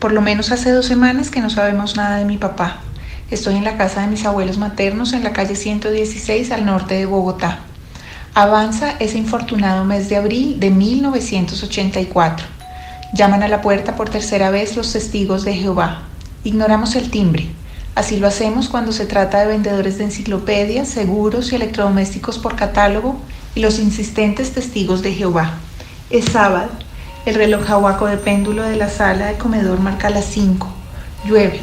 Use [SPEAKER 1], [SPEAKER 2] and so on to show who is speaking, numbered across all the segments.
[SPEAKER 1] Por lo menos hace 2 semanas que no sabemos nada de mi papá. Estoy en la casa de mis abuelos maternos en la calle 116 al norte de Bogotá. Avanza ese infortunado mes de abril de 1984. Llaman a la puerta por tercera vez los testigos de Jehová. Ignoramos el timbre. Así lo hacemos cuando se trata de vendedores de enciclopedias, seguros y electrodomésticos por catálogo y los insistentes testigos de Jehová. Es sábado. El reloj jahuaco de péndulo de la sala de comedor marca las 5. Llueve.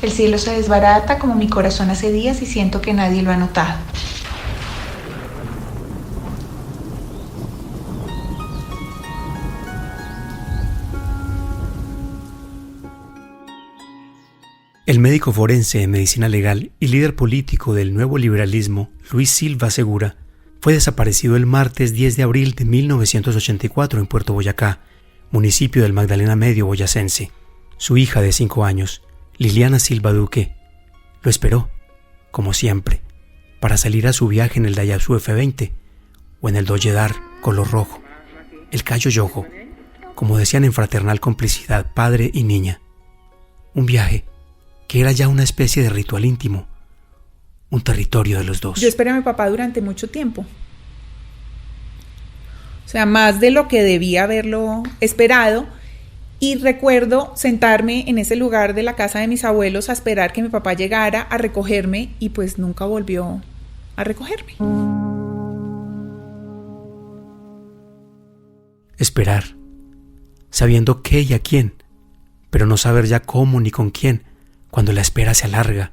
[SPEAKER 1] El cielo se desbarata como mi corazón hace días y siento que nadie lo ha notado.
[SPEAKER 2] El médico forense en medicina legal y líder político del nuevo liberalismo, Luis Silva Segura, fue desaparecido el martes 10 de abril de 1984 en Puerto Boyacá, municipio del Magdalena Medio boyacense. Su hija de 5 años, Liliana Silva Duque, lo esperó, como siempre, para salir a su viaje en el Daihatsu F20 o en el Dodge Dart color rojo, el Cayo Yojo, como decían en fraternal complicidad padre y niña. Un viaje que era ya una especie de ritual íntimo, un territorio de los dos.
[SPEAKER 3] Yo esperé a mi papá durante mucho tiempo. O sea, más de lo que debía haberlo esperado. Y recuerdo sentarme en ese lugar de la casa de mis abuelos a esperar que mi papá llegara a recogerme y pues nunca volvió a recogerme.
[SPEAKER 2] Esperar, sabiendo qué y a quién, pero no saber ya cómo ni con quién, cuando la espera se alarga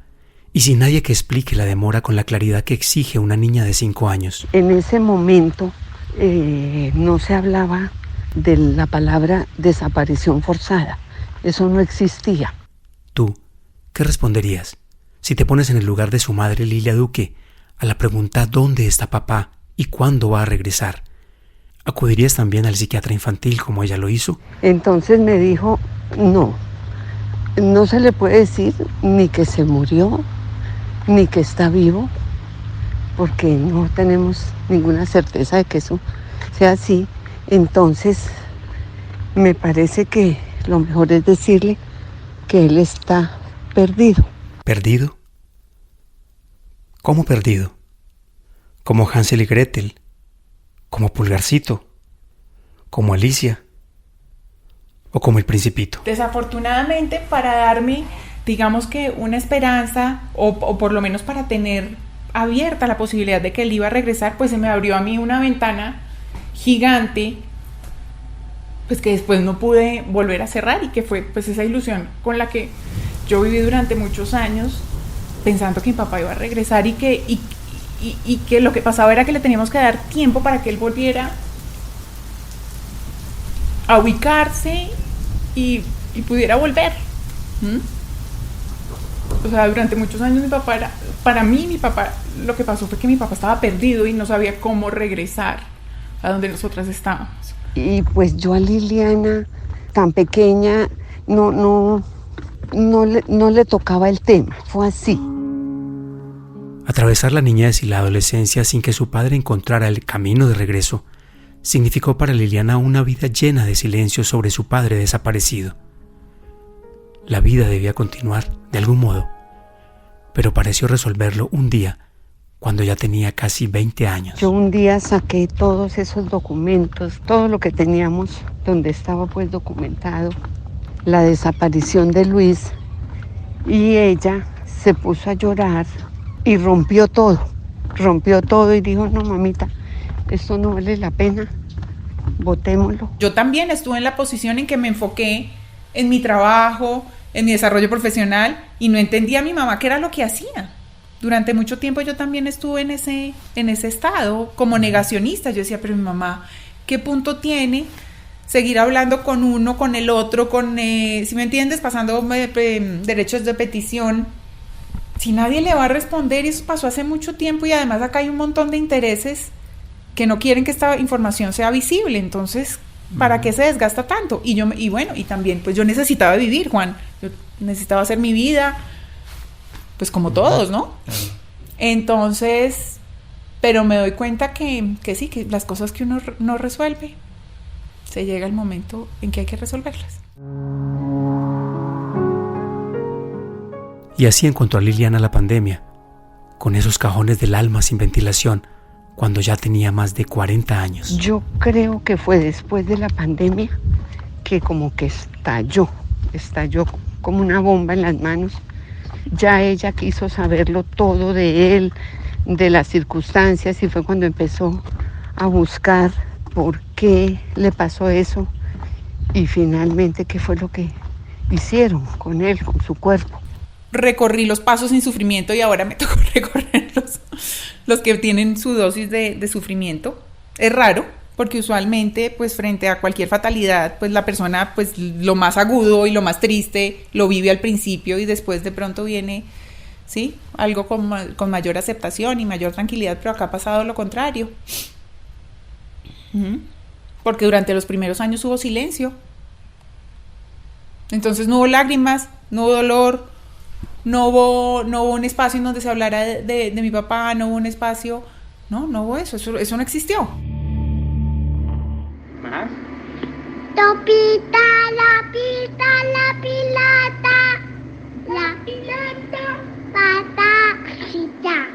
[SPEAKER 2] y sin nadie que explique la demora con la claridad que exige una niña de 5 años.
[SPEAKER 4] En ese momento no se hablaba de la palabra desaparición forzada. Eso no existía.
[SPEAKER 2] ¿Tú qué responderías si te pones en el lugar de su madre Lilia Duque a la pregunta ¿dónde está papá y cuándo va a regresar? ¿Acudirías también al psiquiatra infantil como ella lo hizo?
[SPEAKER 4] Entonces me dijo, no se le puede decir ni que se murió, ni que está vivo, porque no tenemos ninguna certeza de que eso sea así. Entonces, me parece que lo mejor es decirle que él está perdido.
[SPEAKER 2] ¿Perdido? ¿Cómo perdido? ¿Como Hansel y Gretel? ¿Como Pulgarcito? ¿Como Alicia? ¿O como el Principito?
[SPEAKER 3] Desafortunadamente, para darme, digamos que una esperanza, o por lo menos para tener abierta la posibilidad de que él iba a regresar, pues se me abrió a mí una ventana gigante, pues que después no pude volver a cerrar y que fue pues esa ilusión con la que yo viví durante muchos años pensando que mi papá iba a regresar y que lo que pasaba era que le teníamos que dar tiempo para que él volviera a ubicarse y pudiera volver. O sea, durante muchos años mi papá lo que pasó fue que mi papá estaba perdido y no sabía cómo regresar a donde nosotras estábamos.
[SPEAKER 4] Y pues yo a Liliana, tan pequeña, no le tocaba el tema, fue así.
[SPEAKER 2] Atravesar la niñez y la adolescencia sin que su padre encontrara el camino de regreso significó para Liliana una vida llena de silencio sobre su padre desaparecido. La vida debía continuar de algún modo, pero pareció resolverlo un día cuando ya tenía casi 20 años.
[SPEAKER 4] Yo un día saqué todos esos documentos, todo lo que teníamos, donde estaba pues documentado la desaparición de Luis, y ella se puso a llorar y rompió todo y dijo, no mamita, esto no vale la pena, botémoslo.
[SPEAKER 3] Yo también estuve en la posición en que me enfoqué en mi trabajo, en mi desarrollo profesional, y no entendía a mi mamá qué era lo que hacía. Durante mucho tiempo yo también estuve en ese estado como negacionista. Yo decía, pero mi mamá, ¿qué punto tiene seguir hablando con uno, con el otro, si me entiendes, pasando derechos de petición, si nadie le va a responder? Y eso pasó hace mucho tiempo, y además acá hay un montón de intereses que no quieren que esta información sea visible. Entonces, ¿para qué se desgasta tanto? Y bueno, y también pues yo necesitaba vivir, Juan. Yo necesitaba hacer mi vida, pues como todos, ¿no? Entonces, pero me doy cuenta que sí, que las cosas que uno no resuelve, se llega el momento en que hay que resolverlas.
[SPEAKER 2] Y así encontró a Liliana la pandemia, con esos cajones del alma sin ventilación, cuando ya tenía más de 40 años.
[SPEAKER 4] Yo creo que fue después de la pandemia que como que estalló como una bomba en las manos. Ya ella quiso saberlo todo de él, de las circunstancias, y fue cuando empezó a buscar por qué le pasó eso y finalmente qué fue lo que hicieron con él, con su cuerpo.
[SPEAKER 3] Recorrí los pasos sin sufrimiento y ahora me tocó recorrer los que tienen su dosis de sufrimiento. Es raro, porque usualmente, pues frente a cualquier fatalidad, pues la persona, pues lo más agudo y lo más triste lo vive al principio y después de pronto viene, ¿sí?, algo con mayor aceptación y mayor tranquilidad, pero acá ha pasado lo contrario. Porque durante los primeros años hubo silencio. Entonces no hubo lágrimas, no hubo dolor, no hubo un espacio en donde se hablara de mi papá, no hubo un espacio, no hubo eso no existió.
[SPEAKER 5] ¿Más?
[SPEAKER 6] Topita, la pita, la pilata, la pilata, patacita.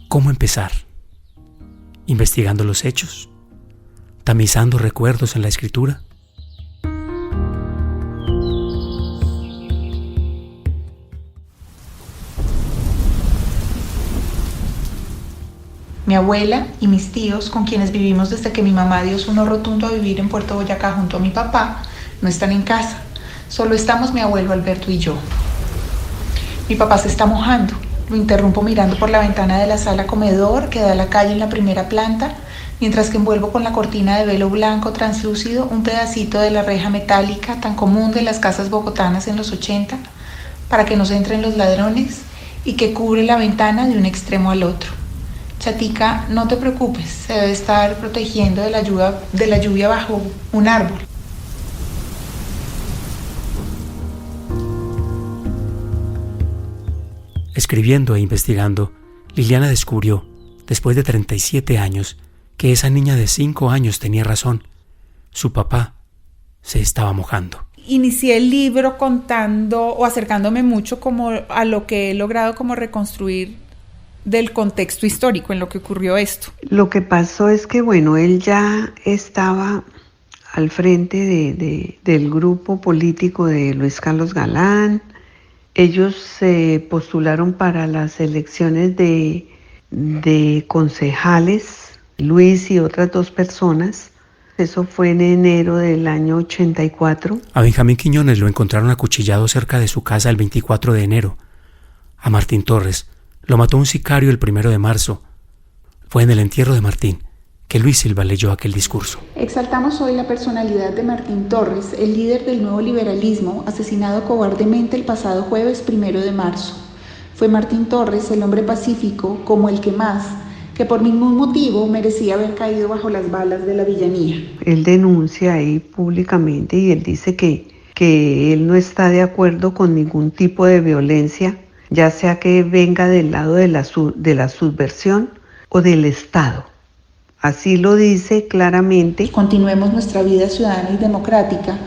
[SPEAKER 2] ¿Cómo empezar? ¿Investigando los hechos? ¿Tamizando recuerdos en la escritura?
[SPEAKER 1] Mi abuela y mis tíos, con quienes vivimos desde que mi mamá dio su no rotundo a vivir en Puerto Boyacá junto a mi papá, no están en casa. Solo estamos mi abuelo Alberto y yo. Mi papá se está mojando. Lo interrumpo mirando por la ventana de la sala comedor que da a la calle en la primera planta, mientras que envuelvo con la cortina de velo blanco translúcido un pedacito de la reja metálica tan común de las casas bogotanas en los 80 para que no se entren los ladrones y que cubre la ventana de un extremo al otro. Chatica, no te preocupes, se debe estar protegiendo de la lluvia bajo un árbol.
[SPEAKER 2] Escribiendo e investigando, Liliana descubrió, después de 37 años, que esa niña de 5 años tenía razón. Su papá se estaba mojando.
[SPEAKER 3] Inicié el libro contando o acercándome mucho como a lo que he logrado como reconstruir del contexto histórico en lo que ocurrió esto.
[SPEAKER 4] Lo que pasó es que, bueno, él ya estaba al frente del grupo político de Luis Carlos Galán. Ellos se postularon para las elecciones de concejales, Luis y otras 2 personas. Eso fue en enero del año 84.
[SPEAKER 2] A Benjamín Quiñones lo encontraron acuchillado cerca de su casa el 24 de enero. A Martín Torres lo mató un sicario el 1 de marzo. Fue en el entierro de Martín que Luis Silva leyó aquel discurso.
[SPEAKER 1] Exaltamos hoy la personalidad de Martín Torres, el líder del nuevo liberalismo, asesinado cobardemente el pasado jueves 1 de marzo. Fue Martín Torres el hombre pacífico, como el que más, que por ningún motivo merecía haber caído bajo las balas de la villanía.
[SPEAKER 4] Él denuncia ahí públicamente y él dice que él no está de acuerdo con ningún tipo de violencia, ya sea que venga del lado de la subversión o del Estado. Así lo dice claramente.
[SPEAKER 1] Continuemos nuestra vida ciudadana y democrática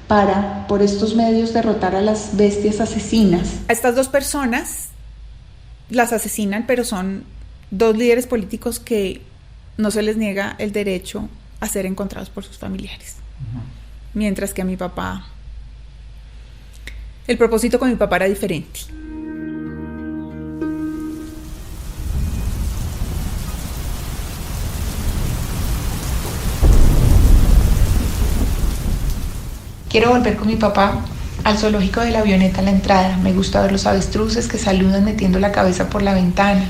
[SPEAKER 1] para, por estos medios, derrotar a las bestias asesinas.
[SPEAKER 3] A estas 2 personas las asesinan, pero son 2 líderes políticos que no se les niega el derecho a ser encontrados por sus familiares. Mientras que a mi papá, el propósito con mi papá era diferente.
[SPEAKER 1] Quiero volver con mi papá al zoológico de la avioneta en la entrada. Me gusta ver los avestruces que saludan metiendo la cabeza por la ventana.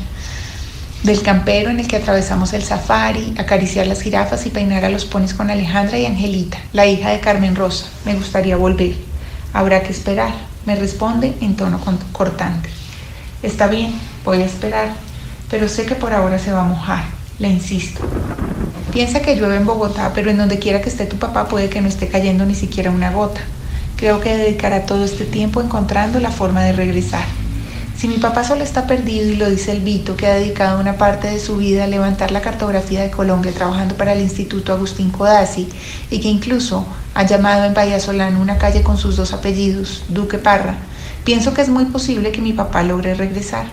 [SPEAKER 1] Del campero en el que atravesamos el safari, acariciar las jirafas y peinar a los ponis con Alejandra y Angelita, la hija de Carmen Rosa. Me gustaría volver. Habrá que esperar, me responde en tono cortante. Está bien, voy a esperar, pero sé que por ahora se va a mojar. Le insisto. Piensa que llueve en Bogotá, pero en donde quiera que esté tu papá puede que no esté cayendo ni siquiera una gota. Creo que dedicará todo este tiempo encontrando la forma de regresar. Si mi papá solo está perdido y lo dice el Vito, que ha dedicado una parte de su vida a levantar la cartografía de Colombia trabajando para el Instituto Agustín Codazzi y que incluso ha llamado en Bahía Solano una calle con sus 2 apellidos, Duque Parra, pienso que es muy posible que mi papá logre regresar.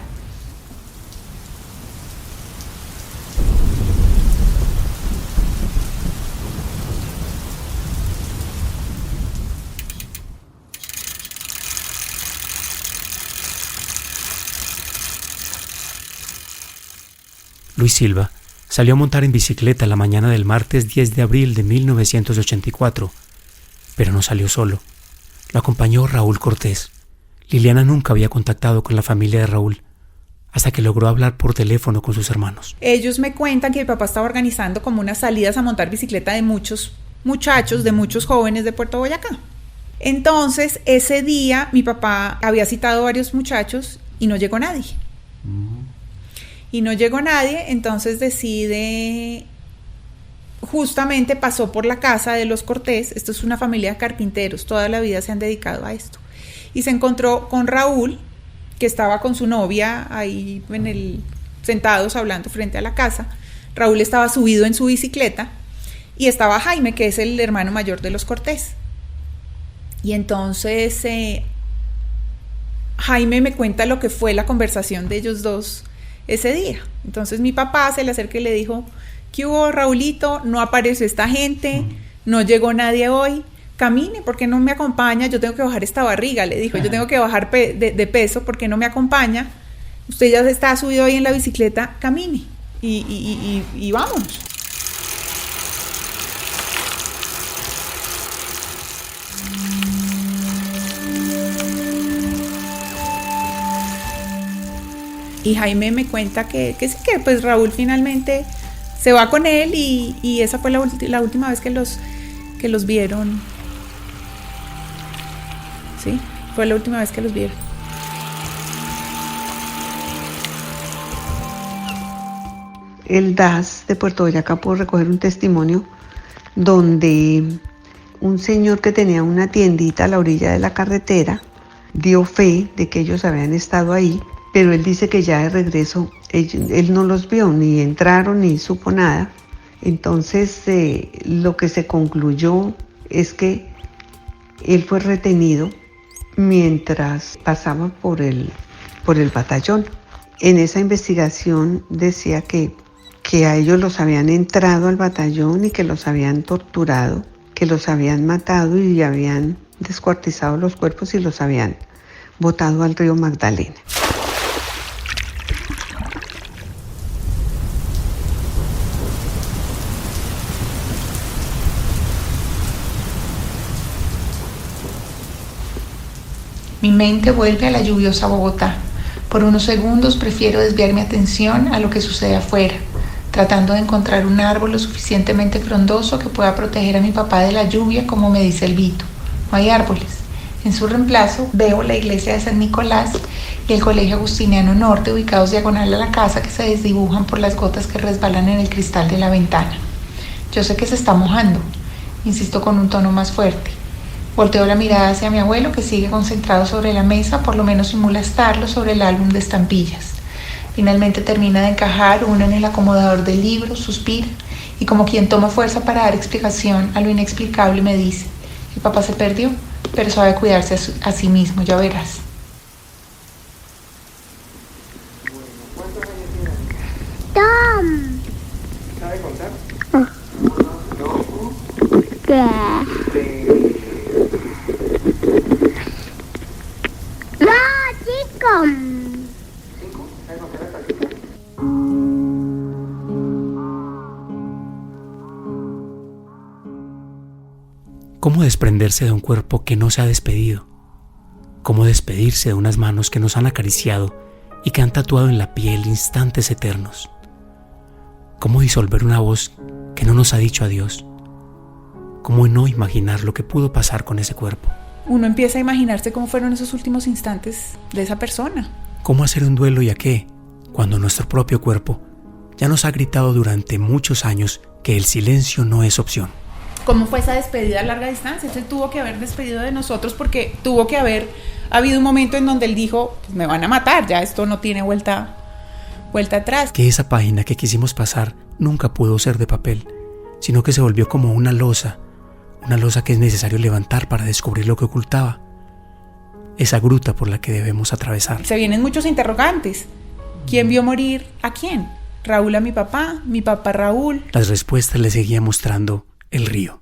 [SPEAKER 2] Luis Silva salió a montar en bicicleta la mañana del martes 10 de abril de 1984, pero no salió solo. Lo acompañó Raúl Cortés. Liliana nunca había contactado con la familia de Raúl, hasta que logró hablar por teléfono con sus hermanos.
[SPEAKER 3] Ellos me cuentan que el papá estaba organizando como unas salidas a montar bicicleta de muchos muchachos, de muchos jóvenes de Puerto Boyacá. Entonces, ese día mi papá había citado a varios muchachos y no llegó nadie. Entonces decide, justamente pasó por la casa de los Cortés. Esto es una familia de carpinteros, toda la vida se han dedicado a esto, y se encontró con Raúl, que estaba con su novia ahí sentados hablando frente a la casa. Raúl estaba subido en su bicicleta y estaba Jaime, que es el hermano mayor de los Cortés. Y entonces Jaime me cuenta lo que fue la conversación de ellos dos ese día. Entonces mi papá se le acerca y le dijo: ¿qué hubo, Raulito? No apareció esta gente, no llegó nadie hoy, camine, ¿por qué no me acompaña? Yo tengo que bajar esta barriga, le dijo, yo tengo que bajar de peso, ¿por qué no me acompaña? Usted ya está subido ahí en la bicicleta, camine y vámonos. Y Jaime me cuenta que sí, que pues Raúl finalmente se va con él y esa fue la última vez que los vieron. Sí, fue la última vez que los vieron.
[SPEAKER 4] El DAS de Puerto Boyacá pudo recoger un testimonio donde un señor que tenía una tiendita a la orilla de la carretera dio fe de que ellos habían estado ahí, pero él dice que ya de regreso él no los vio, ni entraron ni supo nada. Entonces lo que se concluyó es que él fue retenido mientras pasaba por el batallón. En esa investigación decía que a ellos los habían entrado al batallón y que los habían torturado, que los habían matado y habían descuartizado los cuerpos y los habían botado al río Magdalena.
[SPEAKER 1] Mi mente vuelve a la lluviosa Bogotá. Por unos segundos prefiero desviar mi atención a lo que sucede afuera, tratando de encontrar un árbol lo suficientemente frondoso que pueda proteger a mi papá de la lluvia, como me dice el Vito. No hay árboles. En su reemplazo veo la iglesia de San Nicolás y el Colegio Agustiniano Norte, ubicados diagonal a la casa, que se desdibujan por las gotas que resbalan en el cristal de la ventana. Yo sé que se está mojando, insisto con un tono más fuerte. Volteo la mirada hacia mi abuelo, que sigue concentrado sobre la mesa, por lo menos simula estarlo, sobre el álbum de estampillas. Finalmente termina de encajar una en el acomodador del libro, suspira y, como quien toma fuerza para dar explicación a lo inexplicable, me dice: el papá se perdió, pero sabe cuidarse a sí mismo, ya verás.
[SPEAKER 6] Tom.
[SPEAKER 5] ¿Sabe contar?
[SPEAKER 6] ¿Qué? No, chico.
[SPEAKER 5] ¿Sabe contar hasta 5?
[SPEAKER 2] ¿Cómo desprenderse de un cuerpo que no se ha despedido? ¿Cómo despedirse de unas manos que nos han acariciado y que han tatuado en la piel instantes eternos? ¿Cómo disolver una voz que no nos ha dicho adiós? ¿Cómo no imaginar lo que pudo pasar con ese cuerpo?
[SPEAKER 3] Uno empieza a imaginarse cómo fueron esos últimos instantes de esa persona.
[SPEAKER 2] ¿Cómo hacer un duelo y a qué, cuando nuestro propio cuerpo ya nos ha gritado durante muchos años que el silencio no es opción?
[SPEAKER 3] ¿Cómo fue esa despedida a larga distancia? Él tuvo que haber despedido de nosotros porque tuvo que haber habido un momento en donde él dijo, pues me van a matar, ya esto no tiene vuelta atrás.
[SPEAKER 2] Que esa página que quisimos pasar nunca pudo ser de papel, sino que se volvió como una losa que es necesario levantar para descubrir lo que ocultaba, esa gruta por la que debemos atravesar.
[SPEAKER 3] Se vienen muchos interrogantes. ¿Quién vio morir a quién? ¿Raúl a mi papá a Raúl?
[SPEAKER 2] Las respuestas le seguía mostrando el río.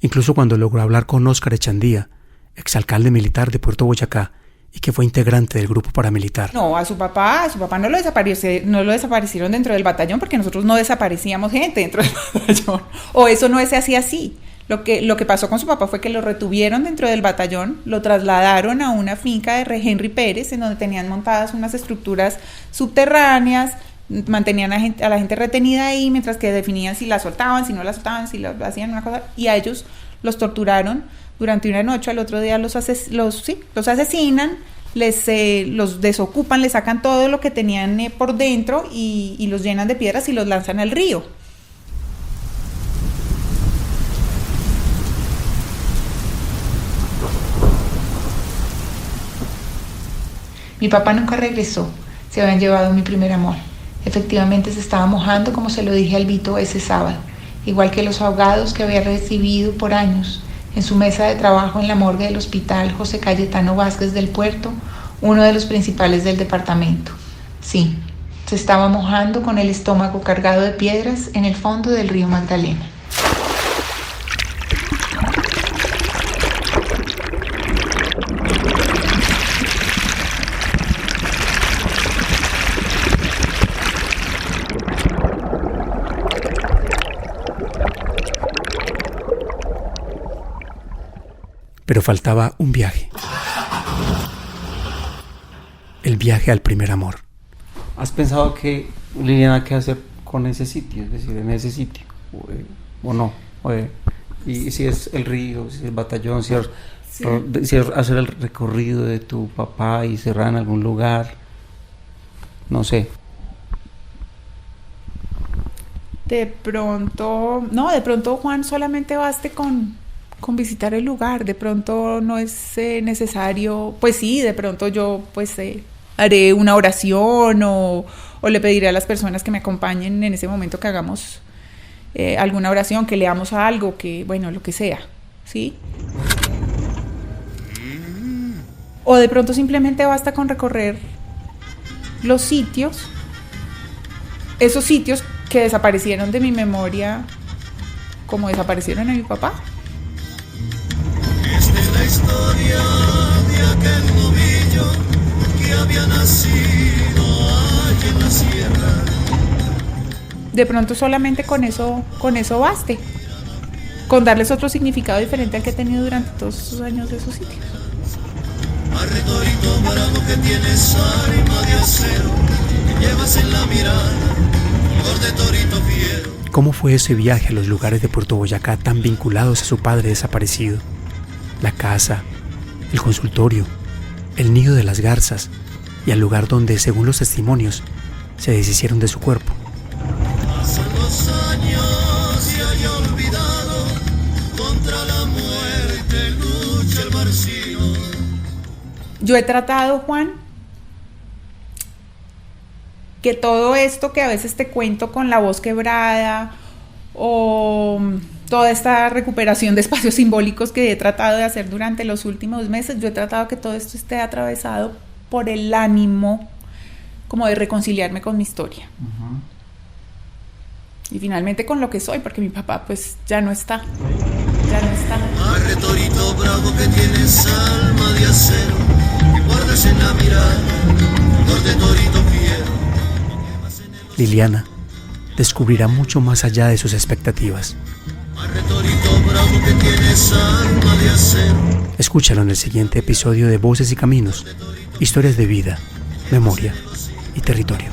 [SPEAKER 2] Incluso cuando logró hablar con Óscar Echandía, exalcalde militar de Puerto Boyacá y que fue integrante del grupo paramilitar.
[SPEAKER 3] No, a su papá no lo desaparecieron dentro del batallón porque nosotros no desaparecíamos gente dentro del batallón. O eso no se hacía así. Lo que pasó con su papá fue que lo retuvieron dentro del batallón, lo trasladaron a una finca de Henry Pérez, en donde tenían montadas unas estructuras subterráneas, mantenían a la gente retenida ahí, mientras que definían si la soltaban, si no la soltaban, si hacían una cosa, y a ellos los torturaron durante una noche. Al otro día los asesinan, los desocupan, les sacan todo lo que tenían por dentro y los llenan de piedras y los lanzan al río.
[SPEAKER 1] Mi papá nunca regresó, se habían llevado mi primer amor. Efectivamente se estaba mojando, como se lo dije a Albito ese sábado, igual que los ahogados que había recibido por años en su mesa de trabajo en la morgue del Hospital José Cayetano Vázquez del Puerto, uno de los principales del departamento. Sí, se estaba mojando con el estómago cargado de piedras en el fondo del río Magdalena.
[SPEAKER 2] Pero faltaba un viaje. El viaje al primer amor.
[SPEAKER 7] ¿Has pensado Liliana, qué hacer con ese sitio? Es decir, en ese sitio. ¿O no? Y si es el río, si es el batallón, si es hacer el recorrido de tu papá y cerrar en algún lugar. No sé.
[SPEAKER 3] De pronto, Juan, solamente baste con visitar el lugar. De pronto no es necesario, pues sí, de pronto yo haré una oración o le pediré a las personas que me acompañen en ese momento que hagamos alguna oración, que leamos algo, que bueno, lo que sea, ¿sí? O de pronto simplemente basta con recorrer los sitios, esos sitios que desaparecieron de mi memoria como desaparecieron a mi papá.
[SPEAKER 8] La historia de aquel novillo que había nacido allí en la sierra.
[SPEAKER 3] De pronto solamente con eso baste, con darles otro significado diferente al que he tenido durante todos esos años de esos sitios.
[SPEAKER 8] Arretorito bravo que tienes alma de acero, que llevas en la mirada, color de torito fiero.
[SPEAKER 2] ¿Cómo fue ese viaje a los lugares de Puerto Boyacá tan vinculados a su padre desaparecido? La casa, el consultorio, el nido de las garzas y al lugar donde, según los testimonios, se deshicieron de su cuerpo.
[SPEAKER 8] Pasan los años y hay olvidado, contra la muerte lucha el marcino.
[SPEAKER 3] Yo he tratado, Juan, que todo esto que a veces te cuento con la voz quebrada o toda esta recuperación de espacios simbólicos que he tratado de hacer durante los últimos meses, yo he tratado que todo esto esté atravesado por el ánimo como de reconciliarme con mi historia. Uh-huh. Y finalmente con lo que soy, porque mi papá pues ya no está.
[SPEAKER 8] Arre torito bravo que tienes alma de acero, que guardas en la mirada, color de torito fiero.
[SPEAKER 2] Liliana descubrirá mucho más allá de sus expectativas. Escúchalo en el siguiente episodio de Voces y Caminos, historias de vida, memoria y territorio.